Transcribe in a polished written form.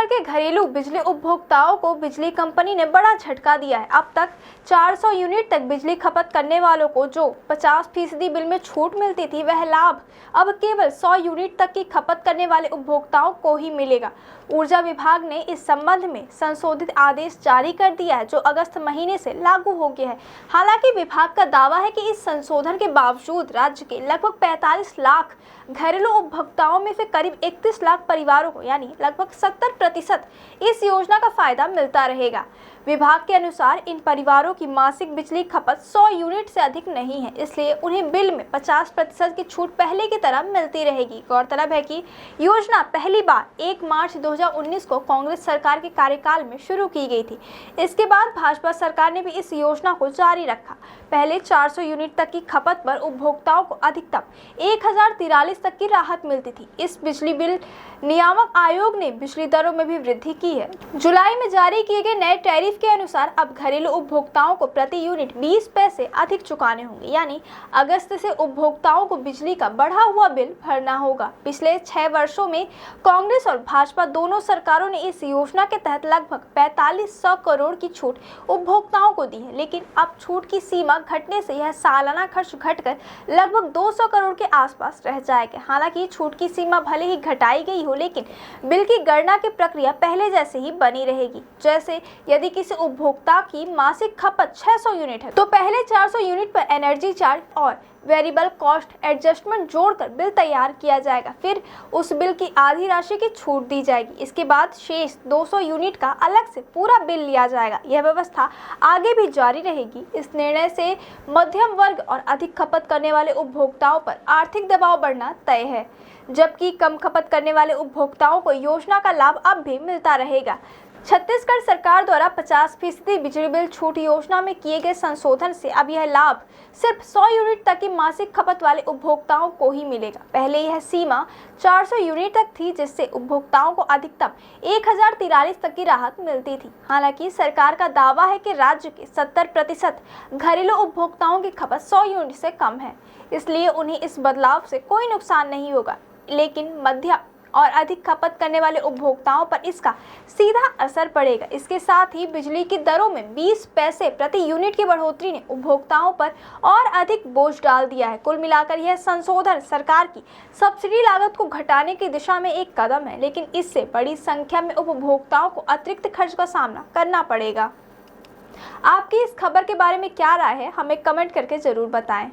के घरेलू बिजली उपभोक्ताओं को बिजली कंपनी ने बड़ा झटका दिया है। अब तक 400 यूनिट तक बिजली खपत करने वालों को जो 50% बिल में छूट मिलती थी, वह लाभ अब केवल 100 यूनिट तक की खपत करने वाले उपभोक्ताओं को ही मिलेगा। ऊर्जा विभाग ने इस संबंध में संशोधित आदेश जारी कर दिया है, जो अगस्त महीने से लागू हो गया है। हालांकि विभाग का दावा है कि इस संशोधन के बावजूद राज्य के लगभग 45 लाख घरेलू उपभोक्ताओं में से करीब 31 लाख परिवारों को यानी लगभग 70% इस योजना का फायदा मिलता रहेगा। विभाग के अनुसार इन परिवारों की मासिक बिजली खपत 100 यूनिट से अधिक नहीं है, इसलिए उन्हें बिल में 50% की छूट पहले की तरह मिलती रहेगी। गौरतलब है कि योजना पहली बार 1 मार्च 2019 को कांग्रेस सरकार के कार्यकाल में शुरू की गई थी। इसके बाद भाजपा सरकार ने भी इस योजना को जारी रखा। पहले 400 यूनिट तक की खपत पर उपभोक्ताओं को अधिकतम 1043 तक की राहत मिलती थी। इस बिजली बिल नियामक आयोग ने बिजली दरों में भी वृद्धि की है। जुलाई में जारी किए गए नए टैरिफ के अनुसार अब घरेलू उपभोक्ताओं को प्रति यूनिट 20 पैसे अधिक चुकाने होंगे, यानी अगस्त से उपभोक्ताओं को बिजली का बढ़ा हुआ बिल भरना होगा। पिछले 6 वर्षों में कांग्रेस और भाजपा दोनों सरकारों ने इस योजना के तहत लगभग 4500 करोड़ की छूट उपभोक्ताओं को दी है, लेकिन अब छूट की सीमा घटने से यह सालाना खर्च घटकर लगभग 200 करोड़ के आसपास रह जाएगा। हालांकि छूट की सीमा भले ही घटाई गई हो, लेकिन बिल की गणना की प्रक्रिया पहले जैसे ही बनी रहेगी। जैसे यदि किसी उपभोक्ता की मासिक खपत 600 यूनिट है, तो पहले 400 यूनिट पर एनर्जी चार्ज और वेरिएबल कॉस्ट एडजस्टमेंट जोड़कर बिल तैयार किया जाएगा। फिर उस बिल की आधी राशि की छूट दी जाएगी। इसके बाद शेष 200 यूनिट का अलग से पूरा बिल लिया जाएगा। यह व्यवस्था आगे भी जारी रहेगी। इस निर्णय से मध्यम वर्ग और अधिक खपत करने वाले उपभोक्ताओं पर आर्थिक दबाव बढ़ना तय है, जबकि कम खपत करने वाले उपभोक्ताओं को योजना का लाभ अब भी मिलता रहेगा। छत्तीसगढ़ सरकार द्वारा 50% बिजली बिल छूट योजना में किए गए संशोधन से अब यह लाभ सिर्फ 100 यूनिट तक की मासिक खपत वाले उपभोक्ताओं को ही मिलेगा। पहले यह सीमा 400 यूनिट तक थी, जिससे उपभोक्ताओं को अधिकतम 1043 तक की राहत मिलती थी। हालांकि सरकार का दावा है कि राज्य के 70% घरेलू उपभोक्ताओं की खपत 100 यूनिट से कम है, इसलिए उन्हें इस बदलाव से कोई नुकसान नहीं होगा, लेकिन मध्यम और अधिक खपत करने वाले उपभोक्ताओं पर इसका सीधा असर पड़ेगा। इसके साथ ही बिजली की दरों में 20 पैसे प्रति यूनिट की बढ़ोतरी ने उपभोक्ताओं पर और अधिक बोझ डाल दिया है। कुल मिलाकर यह संशोधन सरकार की सब्सिडी लागत को घटाने की दिशा में एक कदम है, लेकिन इससे बड़ी संख्या में उपभोक्ताओं को अतिरिक्त खर्च का सामना करना पड़ेगा। आपकी इस खबर के बारे में क्या राय है, हमें कमेंट करके जरूर बताएं।